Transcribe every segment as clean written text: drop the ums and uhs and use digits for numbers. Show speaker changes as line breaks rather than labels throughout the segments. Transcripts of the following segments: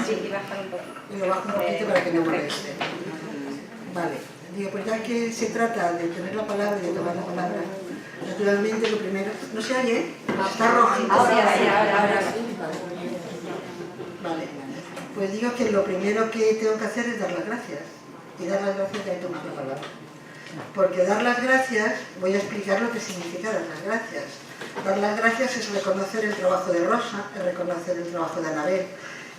Sí, y bajar un poco.
Lo bajo un poquito para que no moleste. Vale. Digo, pues ya que se trata de tener la palabra y de tomar la palabra, naturalmente lo primero... ¿No se oye? Está rojito.
Ahora.
Vale. Pues digo que lo primero que tengo que hacer es dar las gracias. Y dar las gracias de tomar la palabra. Porque dar las gracias, voy a explicar lo que significa dar las gracias. Dar las gracias es reconocer el trabajo de Rosa, es reconocer el trabajo de Anabel,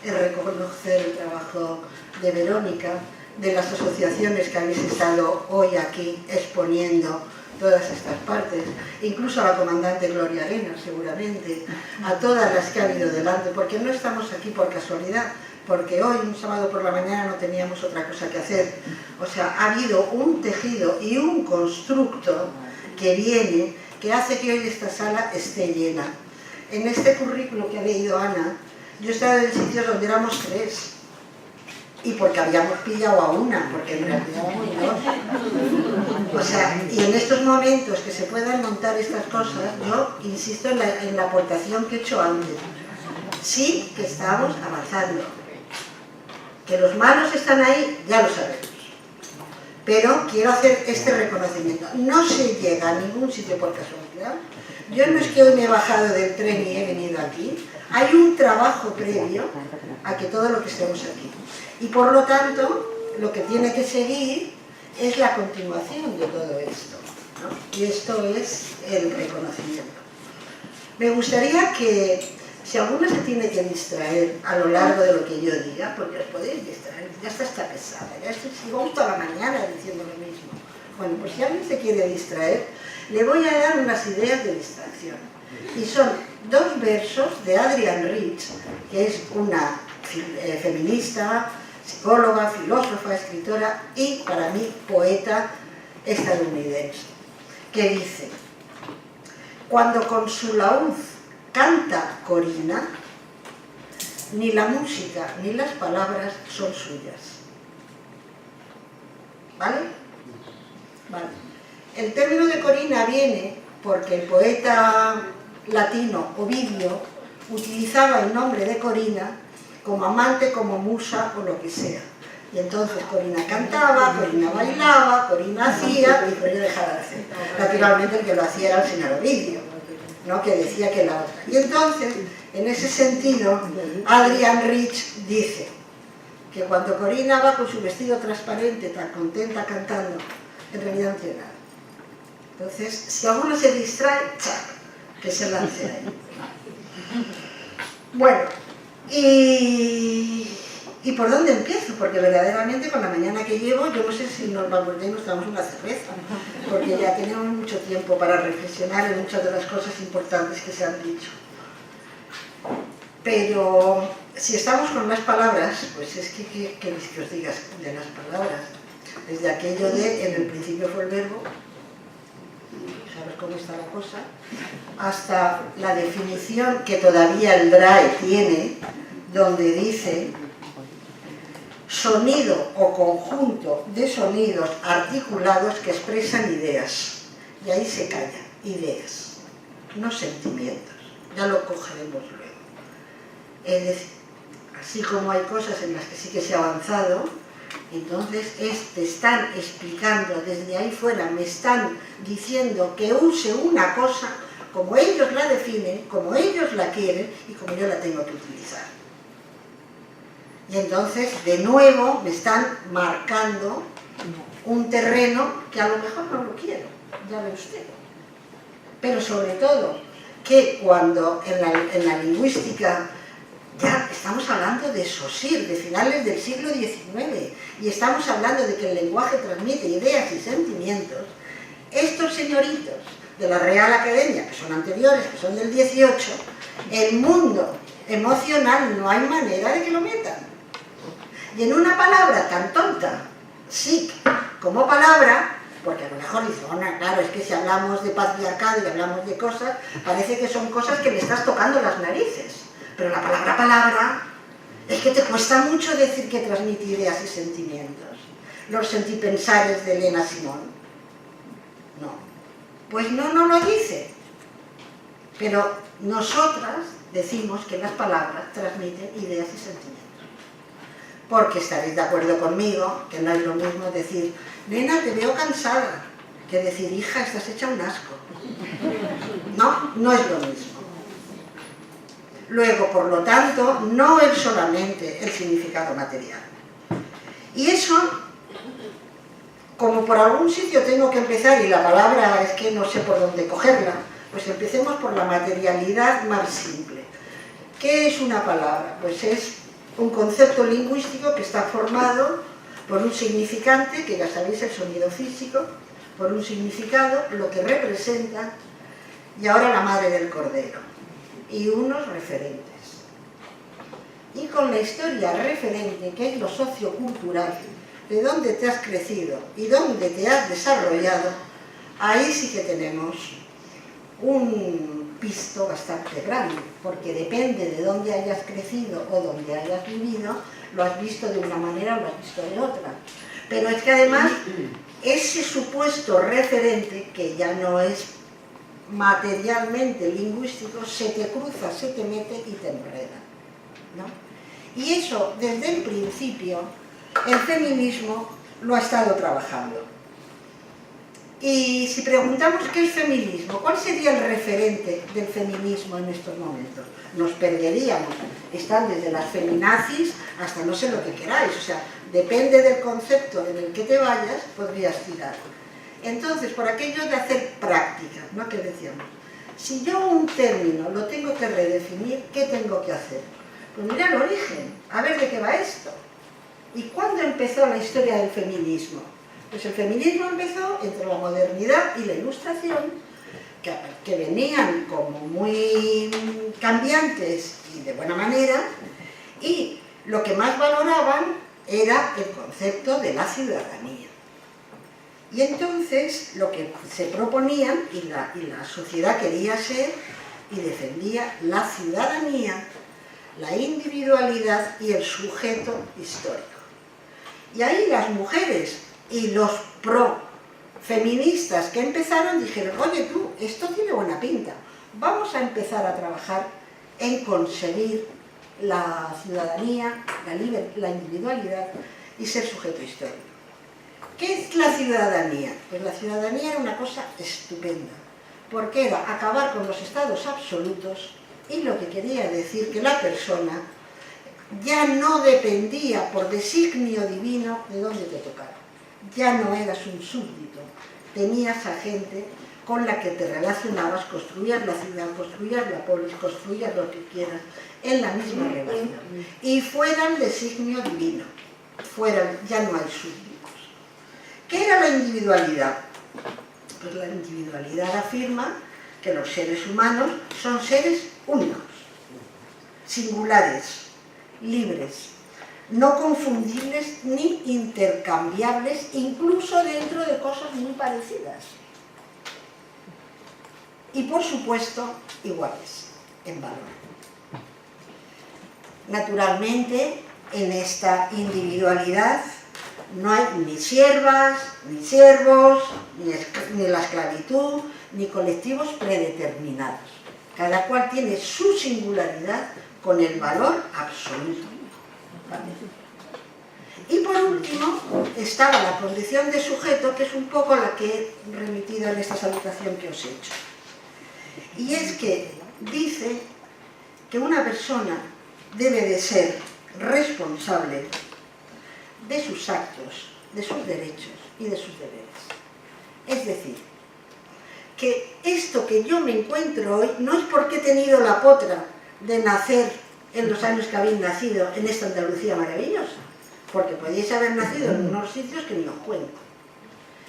es reconocer el trabajo de Verónica, de las asociaciones que habéis estado hoy aquí exponiendo todas estas partes, incluso a la comandante Gloria Arenas, seguramente, a todas las que ha habido delante, porque no estamos aquí por casualidad, porque hoy, un sábado por la mañana, no teníamos otra cosa que hacer. O sea, ha habido un tejido y un constructo que viene, que hace que hoy esta sala esté llena. En este currículo que ha leído Ana, yo he estado en sitios donde éramos 3, y porque habíamos pillado a una, porque en realidad éramos 2. O sea, y en estos momentos que se puedan montar estas cosas, yo insisto en la aportación que he hecho antes. Sí que estamos avanzando. Que los malos están ahí, ya lo sabemos. Pero quiero hacer este reconocimiento. No se llega a ningún sitio por casualidad. Yo no es que hoy me he bajado del tren y he venido aquí. Hay un trabajo previo a que todo lo que estemos aquí. Y por lo tanto, lo que tiene que seguir es la continuación de todo esto, ¿no? Y esto es el reconocimiento. Me gustaría que, si alguno se tiene que distraer a lo largo de lo que yo diga, porque os podéis distraer, ya está pesada, ya vamos toda la mañana diciendo lo mismo. Bueno, pues si alguien se quiere distraer, le voy a dar unas ideas de distracción. Y son 2 versos de Adrienne Rich, que es una feminista, psicóloga, filósofa, escritora y, para mí, poeta estadounidense, que dice: cuando con su laúd canta Corina, ni la música ni las palabras son suyas. ¿Vale? Vale. El término de Corina viene porque el poeta latino Ovidio utilizaba el nombre de Corina como amante, como musa o lo que sea. Y entonces Corina cantaba, Corina bailaba, Corina hacía y Corina dejaba de hacer. Naturalmente el que lo hacía era el señor Ovidio, ¿no? Que decía que la otra. Y entonces, en ese sentido, Adrienne Rich dice que cuando Corina va con su vestido transparente, tan contenta cantando, en realidad no tiene nada. Entonces, si alguno se distrae, ¡chac!, que se lance ahí. Bueno, ¿y por dónde empiezo? Porque verdaderamente con la mañana que llevo, yo no sé si nos vamos y nos damos una cerveza, porque ya tenemos mucho tiempo para reflexionar en muchas de las cosas importantes que se han dicho. Pero si estamos con las palabras, pues es que os digas de las palabras, desde aquello de en el principio fue el verbo, sabes cómo está la cosa, hasta la definición que todavía el DRAE tiene, donde dice sonido o conjunto de sonidos articulados que expresan ideas. Y ahí se calla, ideas, no sentimientos. Ya lo cogeremos luego. Es decir, así como hay cosas en las que sí que se ha avanzado, entonces te están explicando desde ahí fuera, me están diciendo que use una cosa como ellos la definen, como ellos la quieren y como yo la tengo que utilizar. Y entonces, de nuevo, me están marcando un terreno que a lo mejor no lo quiero, ya ve usted. Pero sobre todo, que cuando en la lingüística ya estamos hablando de Saussure, de finales del siglo XIX, y estamos hablando de que el lenguaje transmite ideas y sentimientos, estos señoritos de la Real Academia, que son anteriores, que son del 18, el mundo emocional no hay manera de que lo metan. Y en una palabra tan tonta, sí, como palabra, porque a lo mejor dice, bueno, claro, es que si hablamos de patriarcado y hablamos de cosas, parece que son cosas que le estás tocando las narices. Pero la palabra palabra es que te cuesta mucho decir que transmite ideas y sentimientos. Los sentipensares de Elena Simón. No. Pues no lo dice. Pero nosotras decimos que las palabras transmiten ideas y sentimientos. porque estaréis de acuerdo conmigo que no es lo mismo decir, nena, te veo cansada, que decir, hija, estás hecha un asco. No, no es lo mismo. Luego, por lo tanto, no es solamente el significado material. Y eso, como por algún sitio tengo que empezar, y la palabra es que no sé por dónde cogerla, pues empecemos por la materialidad más simple. ¿Qué es una palabra? Pues es un concepto lingüístico que está formado por un significante, que ya sabéis, el sonido físico, por un significado, lo que representa, y ahora la madre del cordero, y unos referentes. Y con la historia referente, que es lo sociocultural, de dónde te has crecido y dónde te has desarrollado, ahí sí que tenemos un pisto bastante grande, porque depende de dónde hayas crecido o dónde hayas vivido, lo has visto de una manera o lo has visto de otra. Pero es que además, ese supuesto referente, que ya no es materialmente lingüístico, se te cruza, se te mete y te enreda, ¿no? Y eso, desde el principio, el feminismo lo ha estado trabajando. Y si preguntamos qué es feminismo, ¿cuál sería el referente del feminismo en estos momentos? Nos perderíamos. Están desde las feminazis hasta no sé lo que queráis. O sea, depende del concepto en el que te vayas, podrías tirar. Entonces, por aquello de hacer práctica, ¿no? Que decíamos, si yo un término lo tengo que redefinir, ¿qué tengo que hacer? Pues mira el origen, a ver de qué va esto. ¿Y cuándo empezó la historia del feminismo? Pues el feminismo empezó entre la modernidad y la ilustración, que venían como muy cambiantes y de buena manera, y lo que más valoraban era el concepto de la ciudadanía. Y entonces lo que se proponían, y la sociedad quería ser y defendía la ciudadanía, la individualidad y el sujeto histórico. Y ahí las mujeres y los pro-feministas que empezaron dijeron, oye tú, esto tiene buena pinta, vamos a empezar a trabajar en conseguir la ciudadanía, la individualidad y ser sujeto histórico. ¿Qué es la ciudadanía? Pues la ciudadanía era una cosa estupenda, porque era acabar con los estados absolutos y lo que quería decir que la persona ya no dependía por designio divino de dónde te tocara. Ya no eras un súbdito, tenías a gente con la que te relacionabas, construías la ciudad, construías la polis, construías lo que quieras, en la misma relación. Y fuera el designio divino, ya no hay súbditos. ¿Qué era la individualidad? Pues la individualidad afirma que los seres humanos son seres únicos, singulares, libres, no confundibles ni intercambiables, incluso dentro de cosas muy parecidas. Y por supuesto, iguales en valor. Naturalmente, en esta individualidad no hay ni siervas, ni siervos, ni la esclavitud, ni colectivos predeterminados. Cada cual tiene su singularidad con el valor absoluto. ¿Vale? Y por último, estaba la condición de sujeto, que es un poco la que he remitido en esta salutación que os he hecho. Y es que dice que una persona debe de ser responsable de sus actos, de sus derechos y de sus deberes. Es decir, que esto que yo me encuentro hoy no es porque he tenido la potra de nacer en los años que habéis nacido en esta Andalucía maravillosa, porque podéis haber nacido en unos sitios que ni os cuento.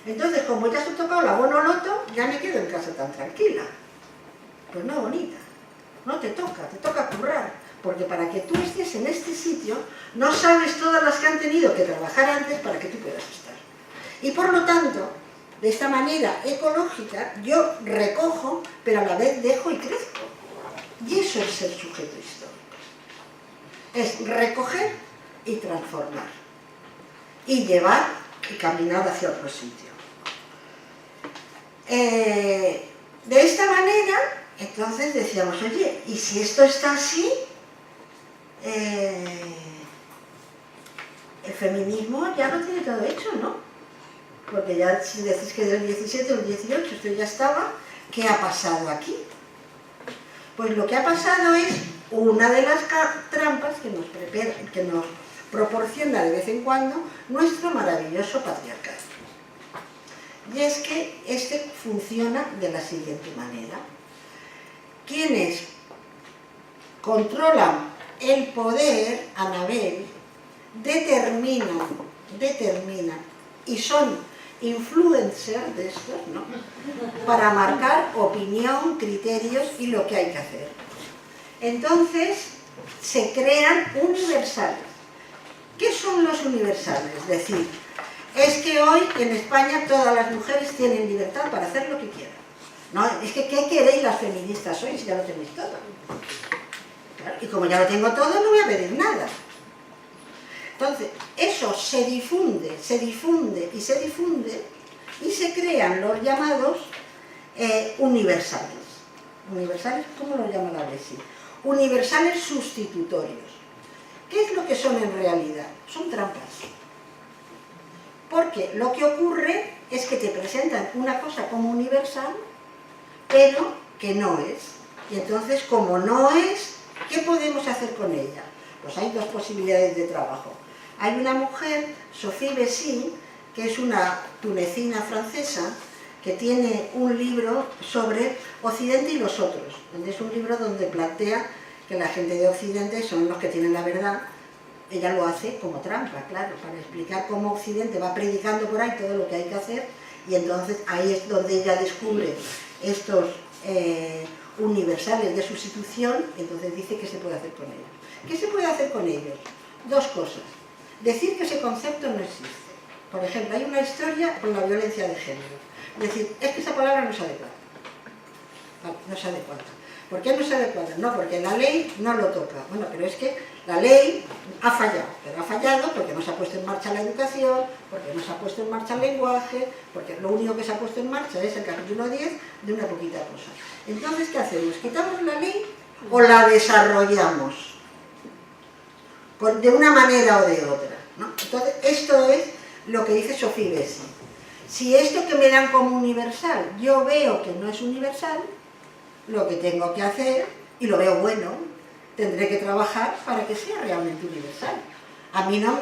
Entonces, como ya os ha tocado la bonoloto, ya me quedo en casa tan tranquila. Pues no, bonita, no te toca currar, porque para que tú estés en este sitio, no sabes todas las que han tenido que trabajar antes para que tú puedas estar. Y por lo tanto, de esta manera ecológica, yo recojo, pero a la vez dejo y crezco. Y eso es ser sujeto histórico. Es recoger y transformar. Y llevar y caminar hacia otro sitio. De esta manera, entonces decíamos, oye, ¿y si esto está así? el feminismo ya lo tiene todo hecho, ¿no? Porque ya si decís que del 17 o el 18 esto ya estaba, ¿qué ha pasado aquí? Pues lo que ha pasado es una de las trampas que nos proporciona de vez en cuando nuestro maravilloso patriarcado. Y es que este funciona de la siguiente manera. Quienes controlan el poder, Anabel, determinan y son influencers de estos, ¿no? Para marcar opinión, criterios y lo que hay que hacer. Entonces se crean universales. ¿Qué son los universales? Es decir, es que hoy en España todas las mujeres tienen libertad para hacer lo que quieran. No, es que ¿qué queréis las feministas hoy si ya lo tenéis todo? Claro, y como ya lo tengo todo, no voy a pedir nada. Entonces, eso se difunde y se crean los llamados universales. ¿Universales? ¿Cómo los llama la Blesi? Universales sustitutorios. ¿Qué es lo que son en realidad? Son trampas. Porque lo que ocurre es que te presentan una cosa como universal, pero que no es. Y entonces, como no es, ¿qué podemos hacer con ella? Pues hay dos posibilidades de trabajo. Hay una mujer, Sophie Bessi, que es una tunecina francesa, que tiene un libro sobre Occidente y los otros. Es un libro donde plantea que la gente de Occidente son los que tienen la verdad. Ella lo hace como trampa, claro, para explicar cómo Occidente va predicando por ahí todo lo que hay que hacer, y entonces ahí es donde ella descubre estos universales de sustitución, y entonces dice qué se puede hacer con ellos. ¿Qué se puede hacer con ellos? Dos cosas. Decir que ese concepto no existe. Por ejemplo, hay una historia con la violencia de género. Decir, es que esa palabra no es adecuada. Vale, no es adecuada. ¿Por qué no es adecuada? No, porque la ley no lo toca. Bueno, pero es que la ley ha fallado. Pero ha fallado porque no se ha puesto en marcha la educación, porque no se ha puesto en marcha el lenguaje, porque lo único que se ha puesto en marcha es el capítulo 10 de una poquita cosa. Entonces, ¿qué hacemos? ¿Quitamos la ley o la desarrollamos? De una manera o de otra, ¿no? Entonces, esto es lo que dice Sophie Bessi. Si esto que me dan como universal, yo veo que no es universal, lo que tengo que hacer, y lo veo bueno, tendré que trabajar para que sea realmente universal. A mí no,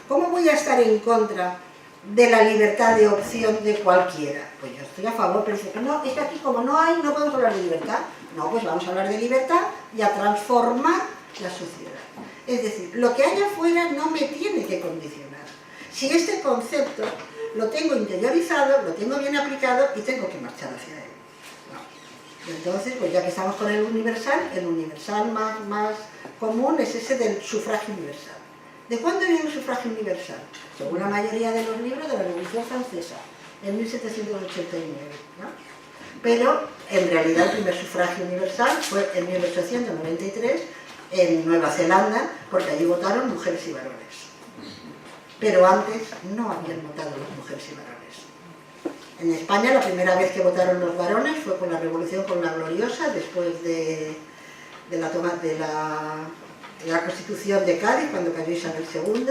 ¿cómo voy a estar en contra de la libertad de opción de cualquiera? Pues yo estoy a favor, pero dice que no, es que aquí como no hay, no podemos hablar de libertad. No, pues vamos a hablar de libertad y a transformar la sociedad. Es decir, lo que haya afuera no me tiene que condicionar. Si este concepto lo tengo interiorizado, lo tengo bien aplicado y tengo que marchar hacia él. No. Entonces, pues ya que estamos con el universal más común es ese del sufragio universal. ¿De cuándo viene el sufragio universal? Según la mayoría de los libros de la Revolución Francesa, en 1789. ¿No? Pero, en realidad, el primer sufragio universal fue en 1893, en Nueva Zelanda, porque allí votaron mujeres y varones. Pero antes no habían votado las mujeres y varones. En España la primera vez que votaron los varones fue con la Revolución con la Gloriosa, después de la toma de la Constitución de Cádiz, cuando cayó Isabel II,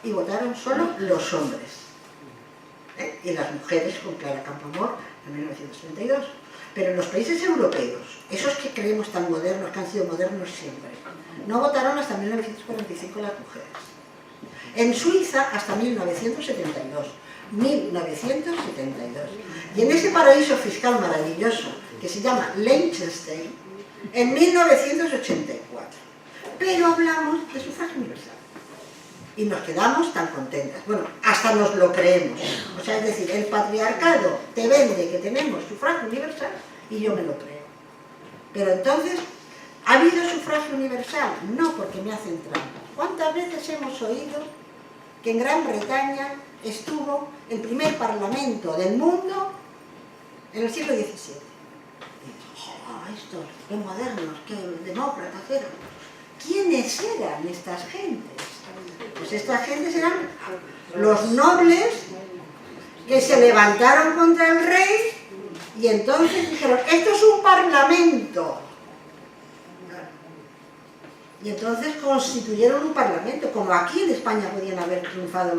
y votaron solo los hombres. Y las mujeres con Clara Campoamor en 1932. Pero en los países europeos, esos que creemos tan modernos, que han sido modernos siempre, no votaron hasta 1945 las mujeres. En Suiza hasta 1972. 1972. Y en ese paraíso fiscal maravilloso, que se llama Liechtenstein, en 1984. Pero hablamos de sufragio universal. Y nos quedamos tan contentas. Bueno, hasta nos lo creemos. O sea, es decir, el patriarcado te vende que tenemos sufragio universal y yo me lo creo. Pero entonces, ¿ha habido sufragio universal? No, porque me hacen trampas. ¿Cuántas veces hemos oído que en Gran Bretaña estuvo el primer parlamento del mundo en el siglo XVII? Y estos, qué modernos, qué demócratas eran. ¿Quiénes eran estas gentes? Pues estas gentes eran los nobles que se levantaron contra el rey y entonces dijeron, esto es un parlamento. Y entonces constituyeron un parlamento, como aquí en España podían haber triunfado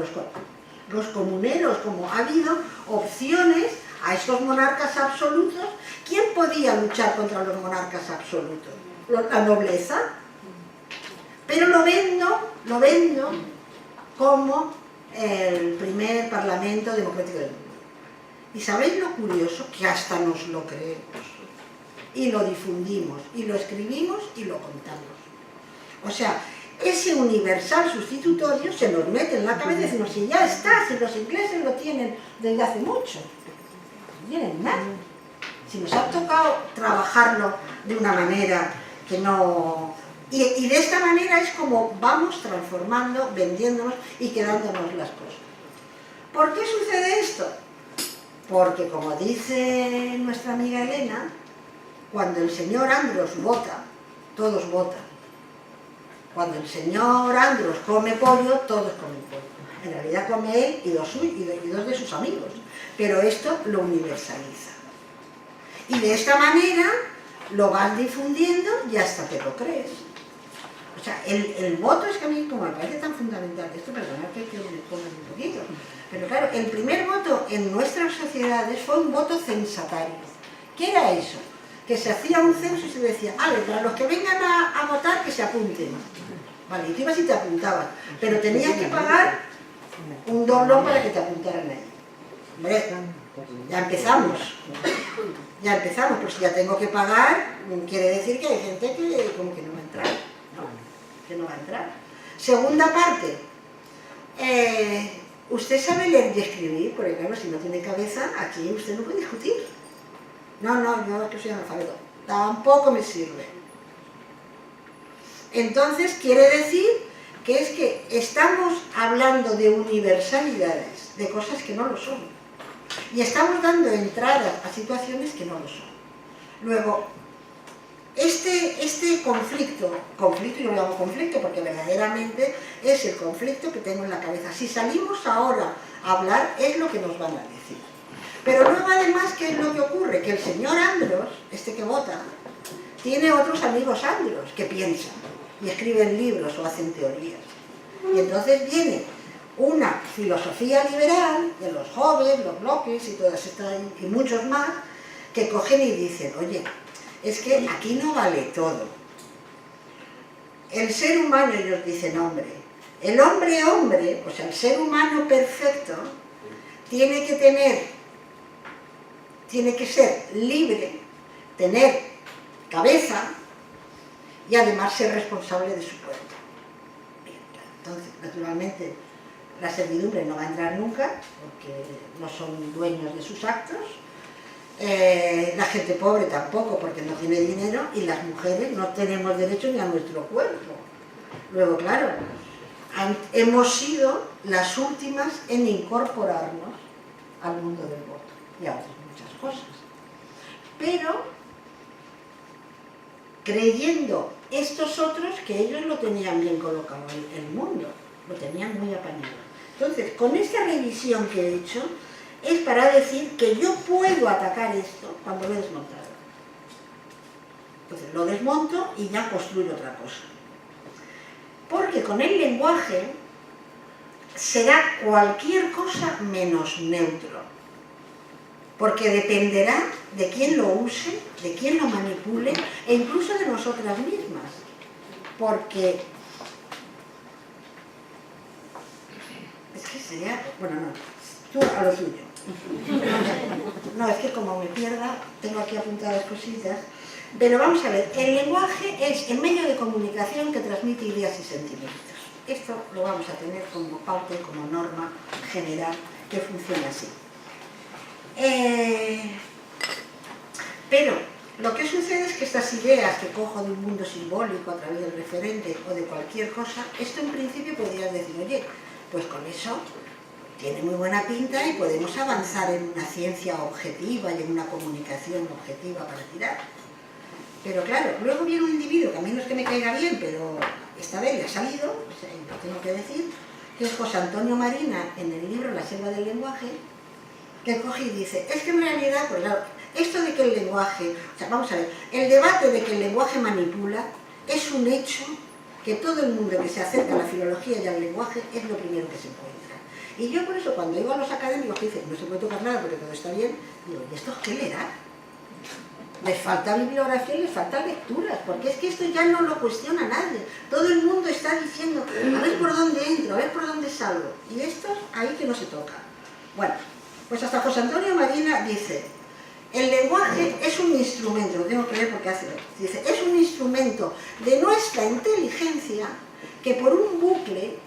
los comuneros, como ha habido opciones a estos monarcas absolutos. ¿Quién podía luchar contra los monarcas absolutos? La nobleza. Pero lo vendo como el primer parlamento democrático del mundo. ¿Y sabéis lo curioso? Que hasta nos lo creemos. Y lo difundimos, y lo escribimos, y lo contamos. O sea, ese universal sustitutorio se nos mete en la cabeza y decimos, si ya está, si los ingleses lo tienen desde hace mucho. No tienen nada. Si nos ha tocado trabajarlo de una manera que no... Y de esta manera es como vamos transformando, vendiéndonos y quedándonos las cosas. ¿Por qué sucede esto? Porque, como dice nuestra amiga Elena, cuando el señor Andros vota, todos votan. Cuando el señor Andros come pollo, todos comen pollo. En realidad come él y dos de sus amigos. Pero esto lo universaliza. Y de esta manera lo vas difundiendo y hasta te lo crees. O sea, el voto es que a mí, como me parece tan fundamental, esto, perdonad que me ponga un poquito, pero claro, el primer voto en nuestras sociedades fue un voto censatario. ¿Qué era eso? Que se hacía un censo y se decía, vale, para los que vengan a votar, que se apunten. Vale, y tú ibas y te apuntabas, pero tenías que pagar un doblón para que te apuntaran ahí. Hombre, ya empezamos, pues si ya tengo que pagar, quiere decir que hay gente que como que no va a entrar, ¿no? Que no va a entrar. Segunda parte, usted sabe leer y escribir, porque claro, si no tiene cabeza, aquí usted no puede discutir. No, yo que soy analfabeto, tampoco me sirve. Entonces quiere decir que es que estamos hablando de universalidades, de cosas que no lo son. Y estamos dando entrada a situaciones que no lo son. Luego, este conflicto, yo lo llamo conflicto porque verdaderamente es el conflicto que tengo en la cabeza. Si salimos ahora a hablar, es lo que nos van a decir. Pero luego además, ¿qué es lo que ocurre? Que el señor Andros, este que vota, tiene otros amigos Andros que piensan y escriben libros o hacen teorías. Y entonces viene una filosofía liberal de los Hobbes, los Locke y todas estas, y muchos más, que cogen y dicen, oye, es que aquí no vale todo. El ser humano, ellos dicen hombre, el hombre, o sea, el ser humano perfecto, tiene que ser libre, tener cabeza y además ser responsable de su cuerpo. Bien, entonces, naturalmente, la servidumbre no va a entrar nunca, porque no son dueños de sus actos, la gente pobre tampoco, porque no tiene dinero, y las mujeres no tenemos derecho ni a nuestro cuerpo. Luego, claro, hemos sido las últimas en incorporarnos al mundo del voto, y a otras muchas cosas. Pero, creyendo estos otros que ellos lo tenían bien colocado, el mundo, lo tenían muy apañado. Entonces, con esta revisión que he hecho, es para decir que yo puedo atacar esto cuando lo he desmontado. Entonces, lo desmonto y ya construyo otra cosa. Porque con el lenguaje será cualquier cosa menos neutro. Porque dependerá de quién lo use, de quién lo manipule, e incluso de nosotras mismas. Porque... es que sería... bueno, no, tú a lo tuyo. No, es que como me pierda, tengo aquí apuntadas cositas. Pero vamos a ver, el lenguaje es el medio de comunicación que transmite ideas y sentimientos. Esto lo vamos a tener como parte, como norma general, que funciona así. Pero lo que sucede es que estas ideas que cojo de un mundo simbólico a través del referente o de cualquier cosa, esto en principio podrías decir, oye, pues con eso tiene muy buena pinta y podemos avanzar en una ciencia objetiva y en una comunicación objetiva para tirar. Pero claro, luego viene un individuo que a mí no es que me caiga bien, pero esta vez le ha salido, o sea, lo tengo que decir, que es José Antonio Marina en el libro La selva del lenguaje, que coge y dice, es que en realidad, pues claro, esto de que el lenguaje, o sea, vamos a ver, el debate de que el lenguaje manipula es un hecho que todo el mundo que se acerca a la filología y al lenguaje es lo primero que se encuentra. Y yo por eso cuando digo a los académicos que dicen no se puede tocar nada porque todo está bien, digo, ¿y estos qué leerán? Les falta bibliografía y les faltan lecturas, porque es que esto ya no lo cuestiona nadie. Todo el mundo está diciendo, a ver por dónde entro, a ver por dónde salgo. Y esto ahí que no se toca. Bueno, pues hasta José Antonio Marina dice, el lenguaje es un instrumento, lo tengo que leer porque dice, es un instrumento de nuestra inteligencia que por un bucle,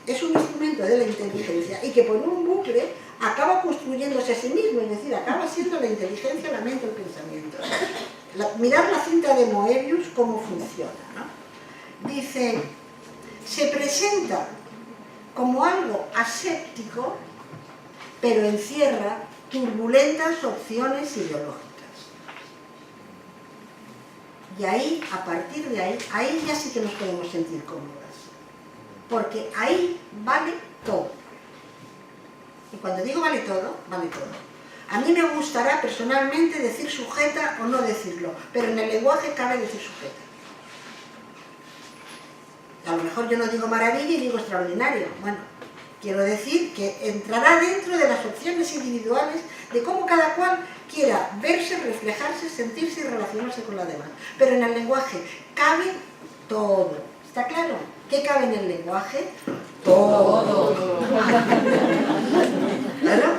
es un instrumento de la inteligencia y que por un bucle acaba construyéndose a sí mismo, es decir, acaba siendo la inteligencia, la mente, el pensamiento. Mirad la cinta de Moebius, cómo funciona, ¿no? Dice, se presenta como algo aséptico, pero encierra turbulentas opciones ideológicas. Y ahí, a partir de ahí, ahí ya sí que nos podemos sentir cómodas. Porque ahí vale todo. Y cuando digo vale todo, vale todo. A mí me gustará personalmente decir sujeta o no decirlo, pero en el lenguaje cabe decir sujeta. A lo mejor yo no digo maravilla y digo extraordinario. Bueno, quiero decir que entrará dentro de las opciones individuales de cómo cada cual quiera verse, reflejarse, sentirse y relacionarse con la demás. Pero en el lenguaje cabe todo. ¿Está claro? ¿Qué cabe en el lenguaje? Todo. ¿Claro?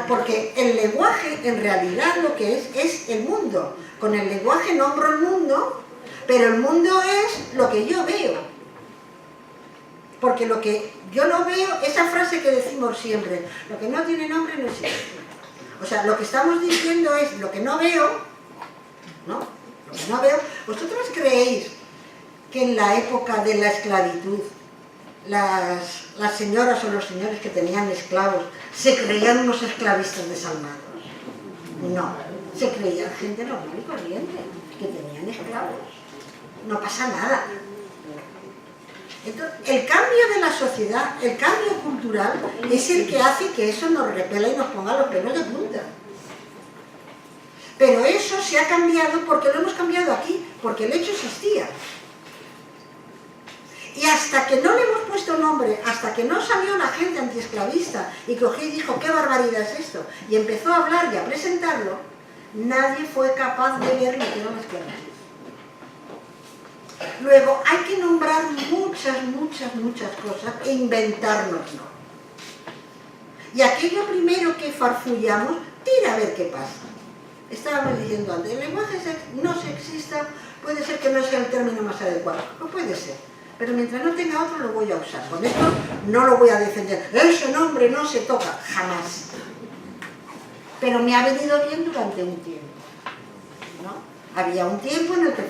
Porque el lenguaje en realidad lo que es el mundo. Con el lenguaje nombro el mundo, pero el mundo es lo que yo veo. Porque lo que yo no veo, esa frase que decimos siempre, lo que no tiene nombre no existe. O sea, lo que estamos diciendo es lo que no veo, ¿no? Lo que no veo. ¿Vosotros creéis que en la época de la esclavitud las señoras o los señores que tenían esclavos se creían unos esclavistas desalmados? No, se creían gente normal y corriente, que tenían esclavos. No pasa nada. Entonces, el cambio de la sociedad, el cambio cultural, es el que hace que eso nos repela y nos ponga los pelos de punta. Pero eso se ha cambiado porque lo hemos cambiado aquí, porque el hecho existía. Y hasta que no le hemos puesto nombre, hasta que no salió la gente antiesclavista y cogió y dijo, qué barbaridad es esto, y empezó a hablar y a presentarlo, nadie fue capaz de ver lo que era la esclavitud. Luego, hay que nombrar muchas cosas e inventárnoslo. Y aquello primero que farfullamos, tira a ver qué pasa. Estábamos diciendo antes, el lenguaje no sexista puede ser que no sea el término más adecuado. No puede ser. Pero mientras no tenga otro lo voy a usar. Con esto no lo voy a defender. Ese nombre no se toca, jamás. Pero me ha venido bien durante un tiempo, ¿no? Había un tiempo en el que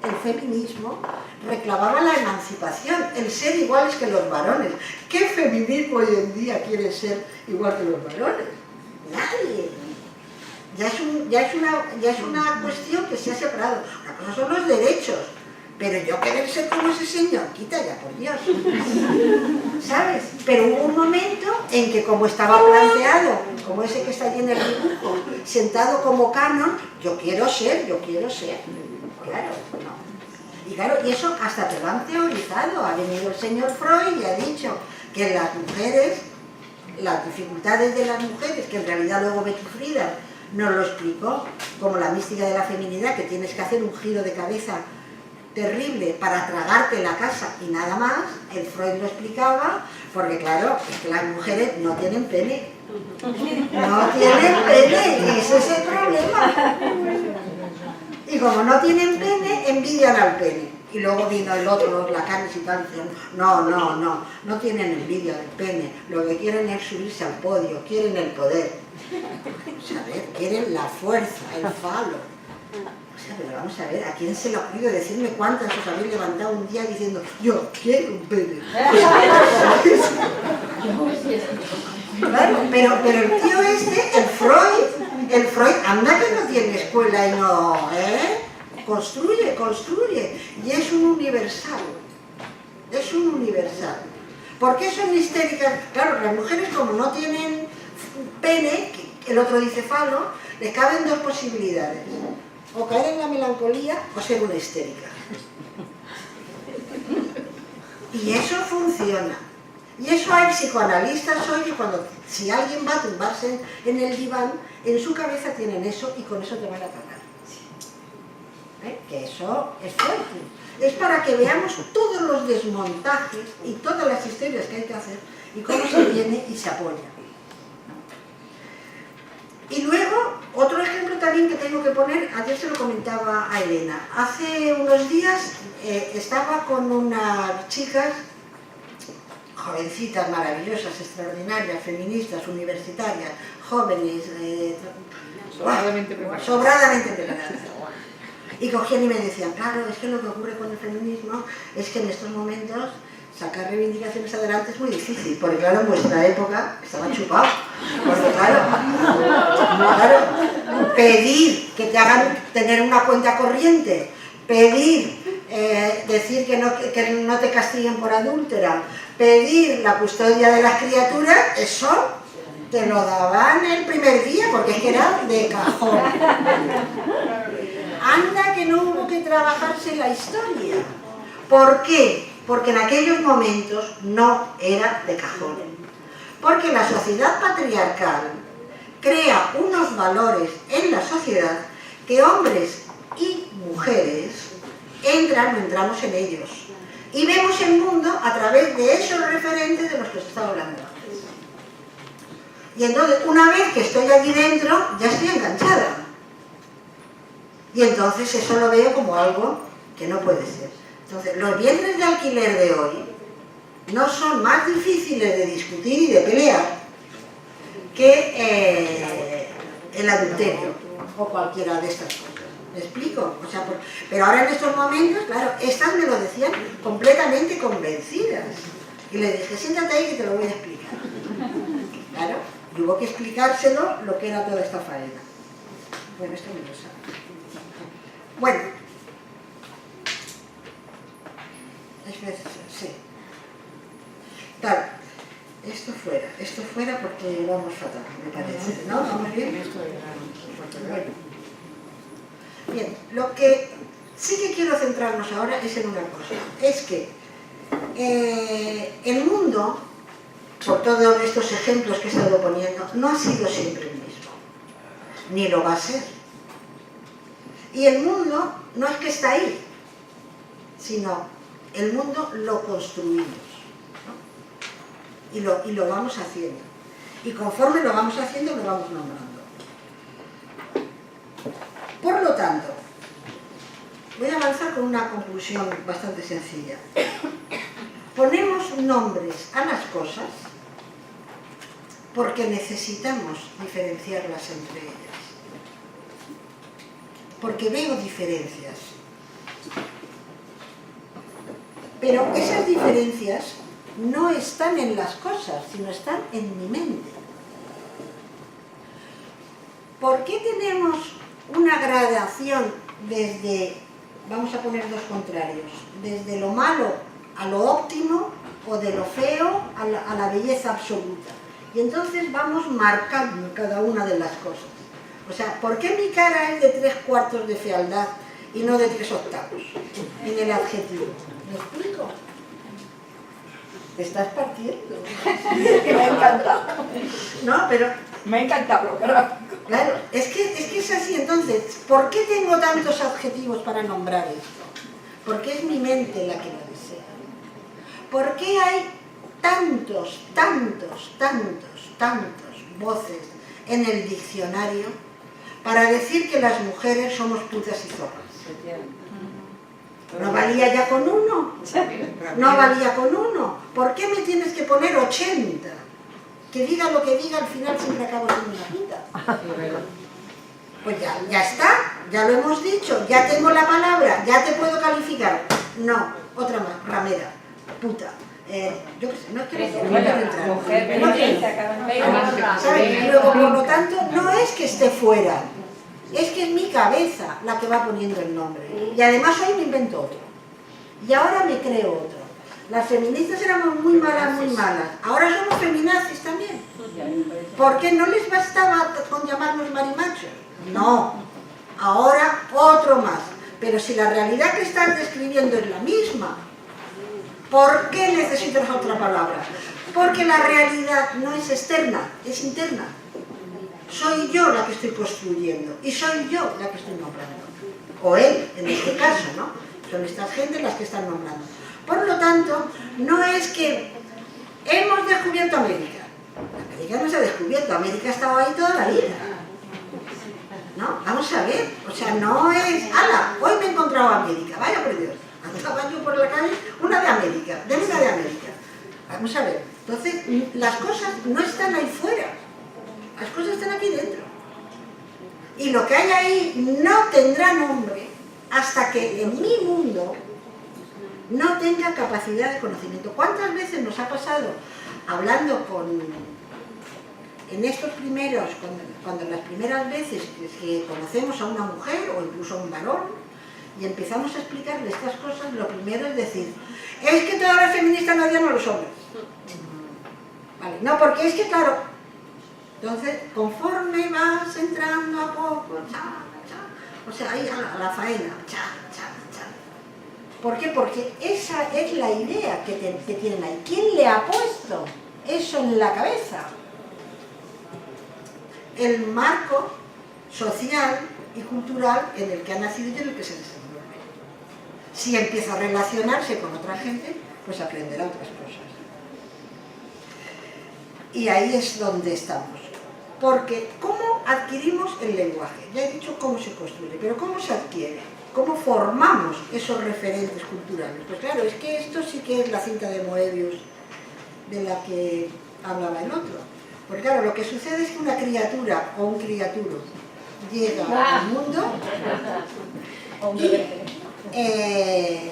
el feminismo reclamaba la emancipación, el ser iguales que los varones. ¿Qué feminismo hoy en día quiere ser igual que los varones? Nadie. Ya es una cuestión que se ha separado. Una cosa son los derechos. Pero yo querer ser como ese señor, quita ya, por Dios. ¿Sabes? Pero hubo un momento en que, como estaba planteado, como ese que está allí en el dibujo, sentado como canon, yo quiero ser. Claro, no. Y claro, y eso hasta te lo han teorizado. Ha venido el señor Freud y ha dicho que las mujeres, las dificultades de las mujeres, que en realidad luego Betty Friedan nos lo explicó, como la mística de la feminidad, que tienes que hacer un giro de cabeza terrible para tragarte la casa y nada más. El Freud lo explicaba, porque claro, es que las mujeres no tienen pene. No tienen pene, ese es el problema. Y como no tienen pene, envidian al pene. Y luego vino el otro, los lacanes y tal, y dicen, no tienen envidia del pene, lo que quieren es subirse al podio, quieren el poder. ¿Sabes? Quieren la fuerza, el falo. O sea, pero vamos a ver, ¿a quién se le ha ocurrido decirme cuántas os habéis levantado un día diciendo, yo quiero un pene? Claro, pero el tío este, el Freud, anda que no tiene escuela y no, construye, y es un universal. ¿Por qué son histéricas? Claro, las mujeres como no tienen pene, el otro dice falo, le caben dos posibilidades. o caer en la melancolía o ser una histérica. Y eso funciona. Y eso hay psicoanalistas hoy que si alguien va a tumbarse en el diván, en su cabeza tienen eso y con eso te van a tratar. Que eso es fuerte. Es para que veamos todos los desmontajes y todas las historias que hay que hacer y cómo se viene y se apoya. Y luego, otro ejemplo también que tengo que poner, ayer se lo comentaba a Elena. Hace unos días estaba con unas chicas, jovencitas, maravillosas, extraordinarias, feministas, universitarias, jóvenes, sobradamente preparadas. Y cogían y me decían, claro, es que lo que ocurre con el feminismo es que en estos momentos sacar reivindicaciones adelante es muy difícil, porque claro, en vuestra época estaba chupado. Porque claro, pedir que te hagan tener una cuenta corriente, pedir, decir que no te castiguen por adúltera, pedir la custodia de las criaturas, eso te lo daban el primer día, porque es que era de cajón. Anda que no hubo que trabajarse la historia. ¿Por qué? Porque en aquellos momentos no era de cajón. Porque la sociedad patriarcal crea unos valores en la sociedad que hombres y mujeres entran o entramos en ellos. Y vemos el mundo a través de esos referentes de los que se estaba hablando antes. Y entonces, una vez que estoy allí dentro, ya estoy enganchada. Y entonces eso lo veo como algo que no puede ser. Entonces, los vientres de alquiler de hoy no son más difíciles de discutir y de pelear que el adulterio o cualquiera de estas cosas. ¿Me explico? O sea, pero ahora en estos momentos, claro, estas me lo decían completamente convencidas. Y le dije, siéntate ahí que te lo voy a explicar. Claro, y hubo que explicárselo lo que era toda esta faena. Bueno, esto me lo sabe. Bueno, sí. Claro, esto fuera porque vamos fatal, me parece, ¿no? ¿Vamos bien? Bueno. Bien, lo que sí que quiero centrarnos ahora es en una cosa, es que el mundo, por todos estos ejemplos que he estado poniendo, no ha sido siempre el mismo, ni lo va a ser. Y el mundo no es que está ahí, sino el mundo lo construimos, ¿no? Y lo vamos haciendo. Y conforme lo vamos haciendo, lo vamos nombrando. Por lo tanto, voy a avanzar con una conclusión bastante sencilla. Ponemos nombres a las cosas porque necesitamos diferenciarlas entre ellas. Porque veo diferencias. Pero esas diferencias no están en las cosas, sino están en mi mente. ¿Por qué tenemos una gradación desde, vamos a poner dos contrarios, desde lo malo a lo óptimo o de lo feo a la belleza absoluta? Y entonces vamos marcando cada una de las cosas. O sea, ¿por qué mi cara es de 3/4 de fealdad y no de 3/8 en el adjetivo? ¿Me explico? Te estás partiendo.
Me ha encantado.
No, pero...
Me ha encantado,
Claro, es que es así. Entonces, ¿por qué tengo tantos adjetivos para nombrar esto? Porque es mi mente la que lo desea. ¿Por qué hay tantos voces en el diccionario para decir que las mujeres somos putas y zorras? ¿No valía ya con uno? ¿No valía con uno? ¿Por qué me tienes que poner 80? Que diga lo que diga, al final siempre acabo siendo una puta. Pues ya está, ya lo hemos dicho, ya tengo la palabra, ya te puedo calificar. No, otra más, ramera, puta. Yo qué sé, no quiero entrar. ¿Sabes? Luego, por lo tanto, no es que esté fuera, es que es mi cabeza la que va poniendo el nombre. Y además hoy me invento otro. Y ahora me creo otro. Las feministas éramos muy malas, ahora somos feminazis también. ¿Por qué no les bastaba con llamarnos marimachos? No, ahora otro más. Pero si la realidad que estás describiendo es la misma, ¿por qué necesitas otra palabra? Porque la realidad no es externa, es interna. Soy yo la que estoy construyendo y soy yo la que estoy nombrando. O él, en este caso, ¿no? Son estas gentes las que están nombrando. Por lo tanto, no es que hemos descubierto América. América no se ha descubierto, América ha estado ahí toda la vida. ¿No? Vamos a ver, o sea, no es... ¡Hala! Hoy me he encontrado América, vaya por Dios. Andaba yo por la calle, una de América, de una de América. Vamos a ver, entonces, las cosas no están ahí fuera, las cosas están aquí dentro. Y lo que hay ahí no tendrá nombre hasta que en mi mundo no tenga capacidad de conocimiento. ¿Cuántas veces nos ha pasado hablando en estos primeros, cuando las primeras veces que conocemos a una mujer o incluso a un varón y empezamos a explicarle estas cosas, lo primero es decir, es que todas las feministas no odian a los hombres. Vale, no, porque es que claro, entonces conforme vas entrando a poco, o sea, ahí a la faena, ¿por qué? Porque esa es la idea que tienen ahí. ¿Quién le ha puesto eso en la cabeza? El marco social y cultural en el que ha nacido y en el que se desenvuelve. Si empieza a relacionarse con otra gente, pues aprenderá otras cosas. Y ahí es donde estamos. Porque, ¿cómo adquirimos el lenguaje? Ya he dicho cómo se construye, pero ¿cómo se adquiere? ¿Cómo formamos esos referentes culturales? Pues claro, es que esto sí que es la cinta de Moebius de la que hablaba el otro. Porque claro, lo que sucede es que una criatura o un criaturo llega al mundo y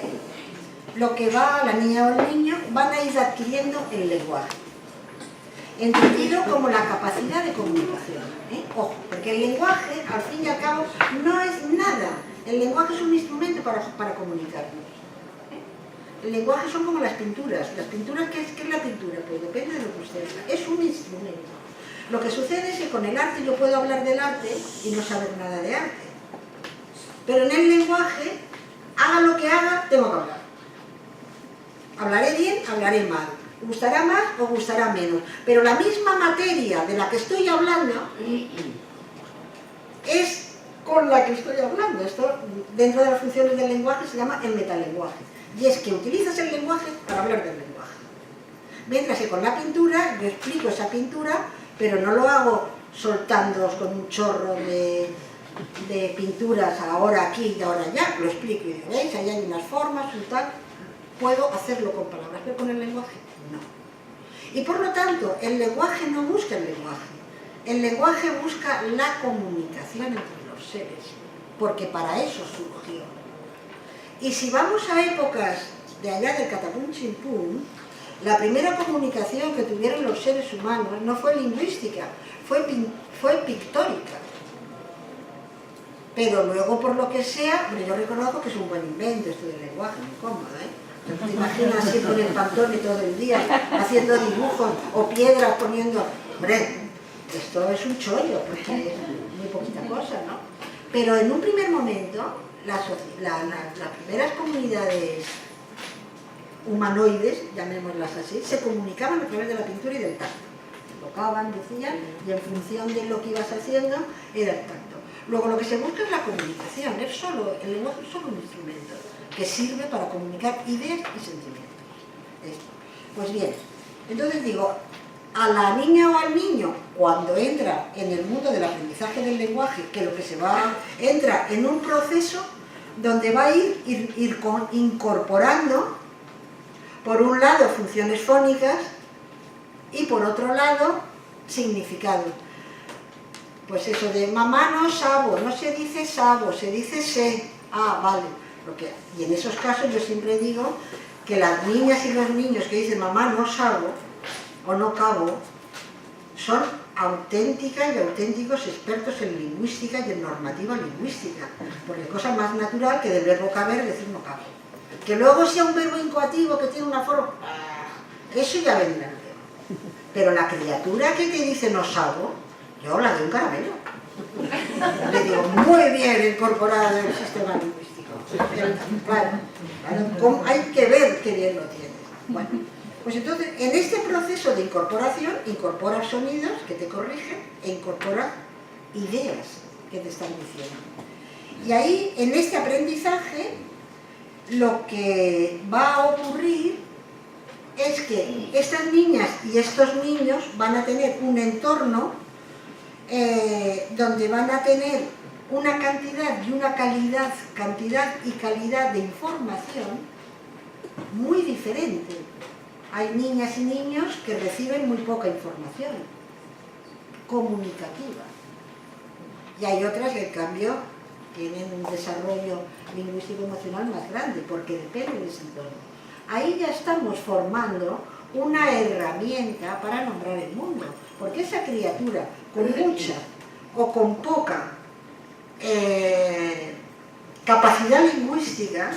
lo que va, la niña o el niño, van a ir adquiriendo el lenguaje. Entendido como la capacidad de comunicación. Ojo, porque el lenguaje, al fin y al cabo, no es nada. El lenguaje es un instrumento para comunicarnos. El lenguaje son como las pinturas. Las pinturas, ¿qué es la pintura? Pues depende de lo que usted haga. Es un instrumento. Lo que sucede es que con el arte yo puedo hablar del arte y no saber nada de arte. Pero en el lenguaje, haga lo que haga, tengo que hablar. Hablaré bien, hablaré mal. Gustará más o gustará menos. Pero la misma materia de la que estoy hablando es con la que estoy hablando. Esto, dentro de las funciones del lenguaje, se llama el metalenguaje. Y es que utilizas el lenguaje para hablar del lenguaje. Mientras que con la pintura, yo explico esa pintura, pero no lo hago soltándoos con un chorro de pinturas ahora aquí y ahora allá. Lo explico y digo, ¿veis? Ahí hay unas formas y tal. Puedo hacerlo con palabras, pero con el lenguaje no. Y por lo tanto, el lenguaje no busca el lenguaje. El lenguaje busca la comunicación entre los seres, porque para eso surgió. Y si vamos a épocas de allá del catapum chimpún, la primera comunicación que tuvieron los seres humanos no fue lingüística, fue pictórica. Pero luego, por lo que sea, yo reconozco que es un buen invento esto del lenguaje, muy cómodo, ¿Te imaginas así con el pantone todo el día, haciendo dibujos o piedras poniendo... Hombre, esto es un chollo, porque es muy poquita cosa, ¿no? Pero en un primer momento, las primeras comunidades humanoides, llamémoslas así, se comunicaban a través de la pintura y del tacto. Tocaban, decían, y en función de lo que ibas haciendo, era el tacto. Luego lo que se busca es la comunicación, el lenguaje es solo un instrumento que sirve para comunicar ideas y sentimientos. Esto. Pues bien, entonces digo, a la niña o al niño, cuando entra en el mundo del aprendizaje del lenguaje, que lo que entra en un proceso donde va a ir incorporando, por un lado, funciones fónicas y por otro lado, significado. Pues eso de mamá no sabo, no se dice sabo, se dice sé. Ah, vale. Y en esos casos yo siempre digo que las niñas y los niños que dicen mamá no sabo o no cabo son auténticas y auténticos expertos en lingüística y en normativa lingüística, porque cosa más natural que del verbo caber decir no cabo. Que luego sea un verbo incoativo que tiene una forma, eso ya vendrá el tema. Pero la criatura que te dice no sabo, yo la doy un caramelo. Le digo, muy bien incorporado el sistema lingüístico. Claro, hay que ver qué bien lo tiene. Bueno, pues entonces, en este proceso de incorporación, incorporas sonidos que te corrigen e incorporas ideas que te están diciendo. Y ahí, en este aprendizaje, lo que va a ocurrir es que estas niñas y estos niños van a tener un entorno donde van a tener una cantidad y una cantidad y calidad de información muy diferente. Hay niñas y niños que reciben muy poca información comunicativa. Y hay otras que, en cambio, tienen un desarrollo lingüístico emocional más grande, porque depende de ese entorno. Ahí ya estamos formando una herramienta para nombrar el mundo, porque esa criatura con mucha o con poca capacidad lingüística